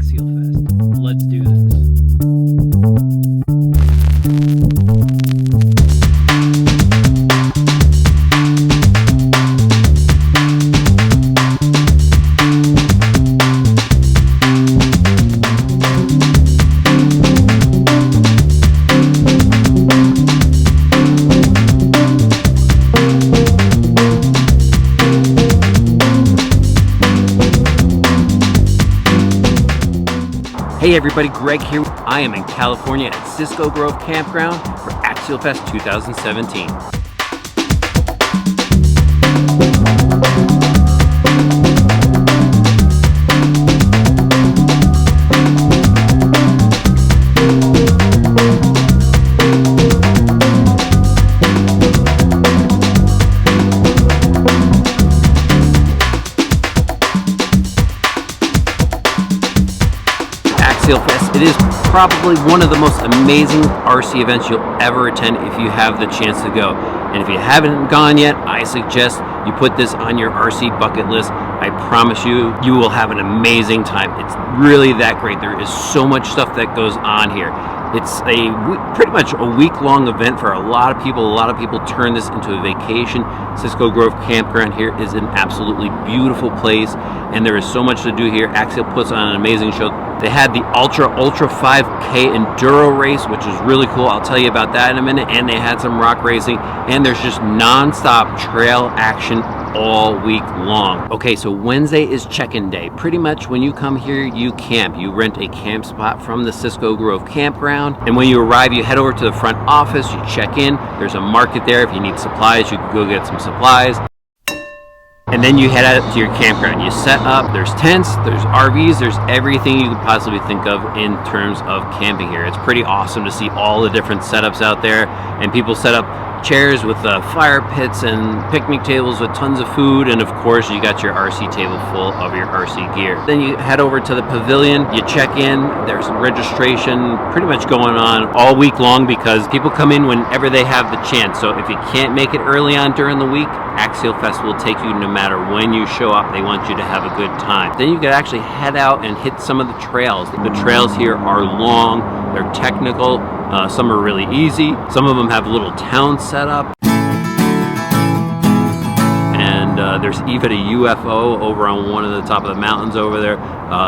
Axialfest. Let's do this. Hey everybody, Greg here. I am in California at Cisco Grove Campground for Axialfest 2017. Axialfest. It is probably one of the most amazing RC events you'll ever attend if you have the chance to go. And if you haven't gone yet, I suggest you put this on your RC bucket list. I promise you, you will have an amazing time. It's really that great. There is so much stuff that goes on here. It's pretty much a week-long event for a lot of people. A lot of people turn this into a vacation. Cisco Grove Campground here is an absolutely beautiful place, and there is so much to do here. Axial puts on an amazing show. They had the Ultra 5K Enduro race, which is really cool. I'll tell you about that in a minute. And they had some rock racing, and there's just non-stop trail action all week long. Okay, so Wednesday is check-in day. Pretty much when you come here, you camp. You rent a camp spot from the Cisco Grove Campground, and when you arrive, you head over to the front office, you check in. There's a market there. If you need supplies, you can go get some supplies. And then you head out to your campground. You set up, there's tents, there's RVs, there's everything you could possibly think of in terms of camping here. It's pretty awesome to see all the different setups out there, and people set up chairs with fire pits and picnic tables with tons of food, and of course you got your RC table full of your RC gear. Then you head over to the pavilion, you check in, there's registration pretty much going on all week long because people come in whenever they have the chance. So if you can't make it early on during the week, Axialfest will take you no matter when you show up. They want you to have a good time. Then you can actually head out and hit some of the trails. The trails here are long, they're technical, some are really easy, some of them have little towns set up. And there's even a UFO over on one of the top of the mountains over there.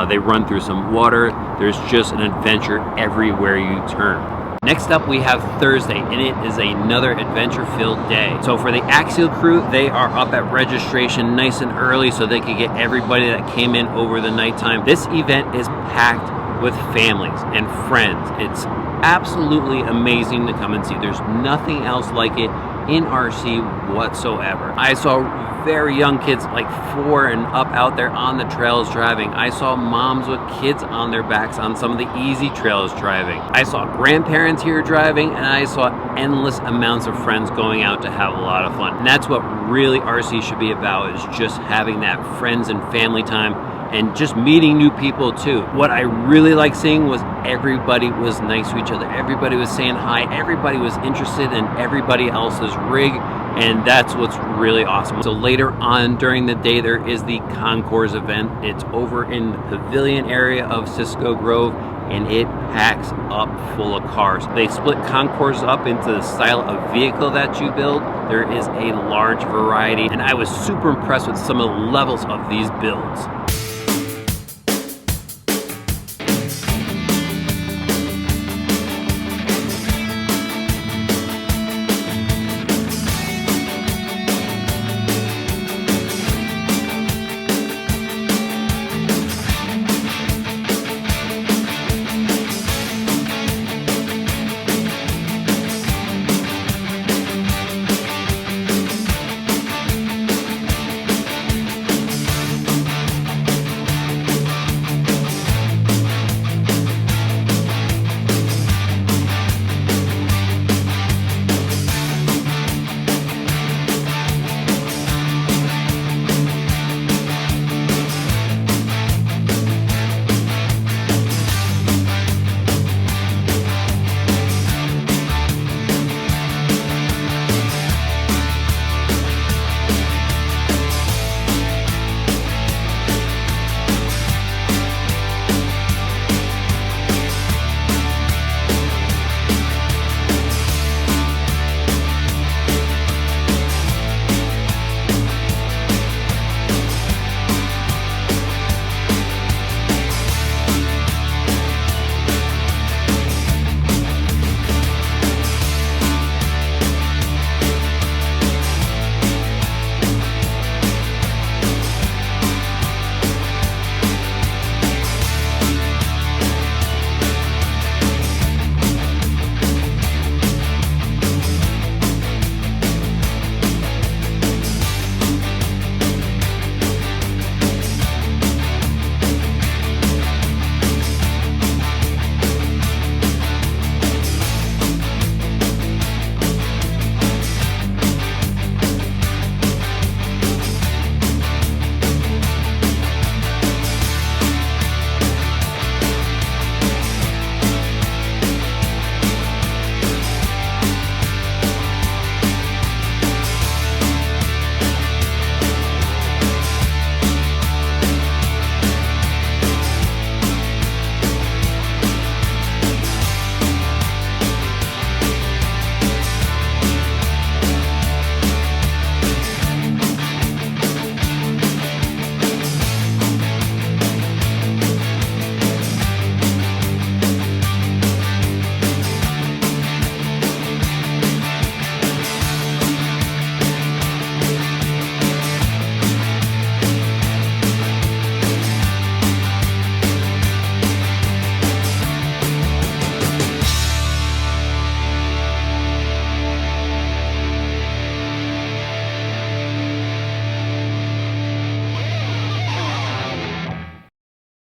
They run through some water. There's just an adventure everywhere you turn. Next up, we have Thursday, and it is another adventure-filled day. So for the Axial crew, they are up at registration nice and early so they can get everybody that came in over the nighttime. This event is packed with families and friends. It's absolutely amazing to come and see. There's nothing else like it in RC whatsoever. I saw very young kids, like 4 and up, out there on the trails driving. I saw moms with kids on their backs on some of the easy trails driving. I saw grandparents here driving, and I saw endless amounts of friends going out to have a lot of fun. And that's what really RC should be about, is just having that friends and family time and just meeting new people too. What I really like seeing was everybody was nice to each other. Everybody was saying hi. Everybody was interested in everybody else's rig, and that's what's really awesome. So later on during the day, there is the Concours event. It's over in the pavilion area of Cisco Grove, and it packs up full of cars. They split Concours up into the style of vehicle that you build. There is a large variety, and I was super impressed with some of the levels of these builds.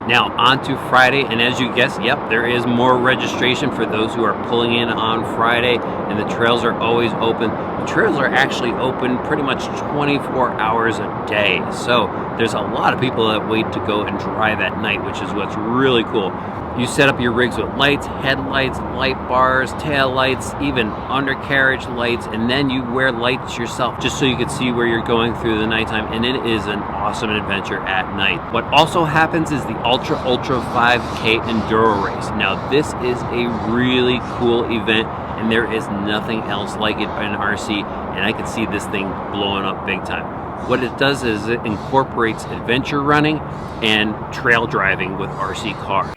Now on to Friday, and as you guessed, yep, there is more registration for those who are pulling in on Friday, and the trails are always open. The trails are actually open pretty much 24 hours a day, so there's a lot of people that wait to go and drive at night, which is what's really cool. You set up your rigs with lights, headlights, light bars, tail lights, even undercarriage lights, and then you wear lights yourself just so you can see where you're going through the nighttime, and it is an awesome adventure at night. What also happens is the Ultra 5K Enduro Race. Now this is a really cool event, and there is nothing else like it in RC, and I can see this thing blowing up big time. What it does is it incorporates adventure running and trail driving with RC cars.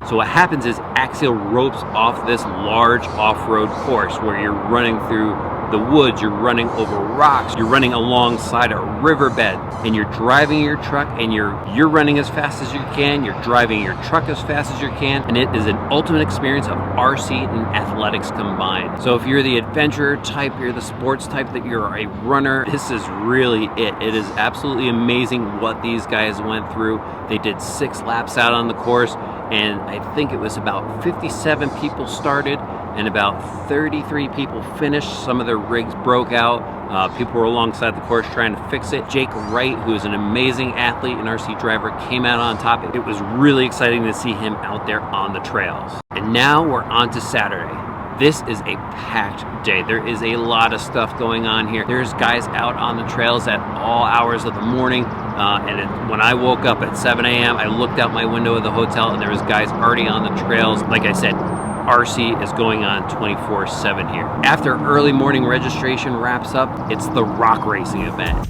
So what happens is Axial ropes off this large off-road course where you're running through the woods, you're running over rocks, you're running alongside a riverbed, and you're driving your truck, and you're running as fast as you can, you're driving your truck as fast as you can, and it is an ultimate experience of RC and athletics combined. So if you're the adventurer type, you're the sports type, that you're a runner, this is really it. It is absolutely amazing what these guys went through. They did 6 laps out on the course, and I think it was about 57 people started and about 33 people finished. Some of their rigs broke out. People were alongside the course trying to fix it. Jake Wright, who is an amazing athlete and RC driver, came out on top. It was really exciting to see him out there on the trails. And now we're on to Saturday. This is a packed day. There is a lot of stuff going on here. There's guys out on the trails at all hours of the morning. When I woke up at 7 a.m., I looked out my window of the hotel and there was guys already on the trails. Like I said, RC is going on 24/7 here. After early morning registration wraps up, it's the rock racing event.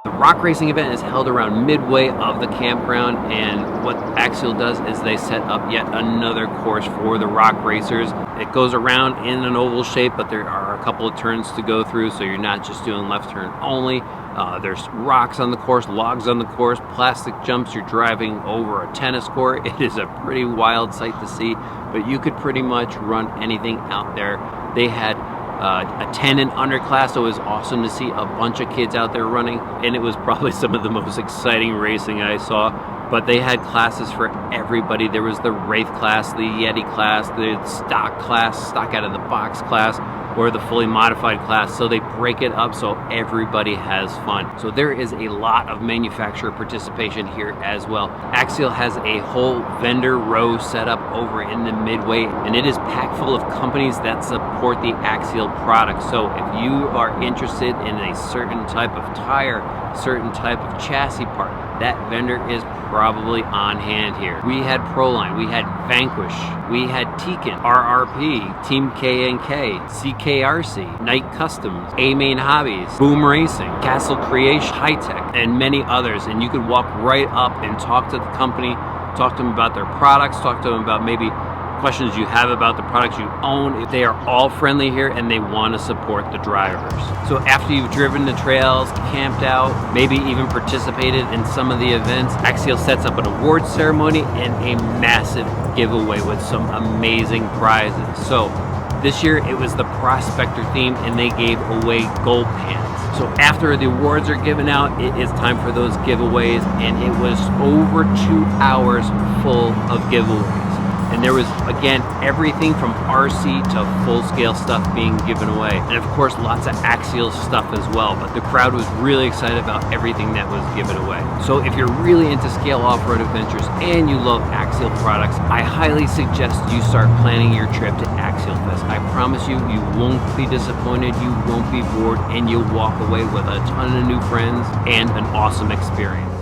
The rock racing event is held around midway of the campground, and what Axial does is they set up yet another course for the rock racers. It goes around in an oval shape, but there are a couple of turns to go through, so you're not just doing left turn only. There's rocks on the course, logs on the course, plastic jumps. You're driving over a tennis court. It is a pretty wild sight to see, but you could pretty much run anything out there. They had a 10 and under class, so it was awesome to see a bunch of kids out there running, and it was probably some of the most exciting racing I saw. But they had classes for everybody. There was the Wraith class, the Yeti class, the stock class, stock out of the box class, or the fully modified class. So they break it up so everybody has fun. So there is a lot of manufacturer participation here as well. Axial has a whole vendor row set up over in the midway, and it is packed full of companies that support the Axial product. So if you are interested in a certain type of tire, certain type of chassis part, that vendor is probably on hand here. We had Proline, we had Vanquish, we had Tekin, RRP, Team K&K, CKRC, Knight Customs, A-Main Hobbies, Boom Racing, Castle Creation, High Tech, and many others. And you could walk right up and talk to the company, talk to them about their products, talk to them about maybe questions you have about the products you own. They are all friendly here, and they want to support the drivers. So after you've driven the trails, camped out, maybe even participated in some of the events, Axial sets up an awards ceremony and a massive giveaway with some amazing prizes. So this year it was the Prospector theme, and they gave away gold pants. So after the awards are given out, it is time for those giveaways, and it was over 2 hours full of giveaways. And there was, again, everything from RC to full-scale stuff being given away. And of course, lots of Axial stuff as well. But the crowd was really excited about everything that was given away. So if you're really into scale off-road adventures and you love Axial products, I highly suggest you start planning your trip to Axialfest. I promise you, you won't be disappointed, you won't be bored, and you'll walk away with a ton of new friends and an awesome experience.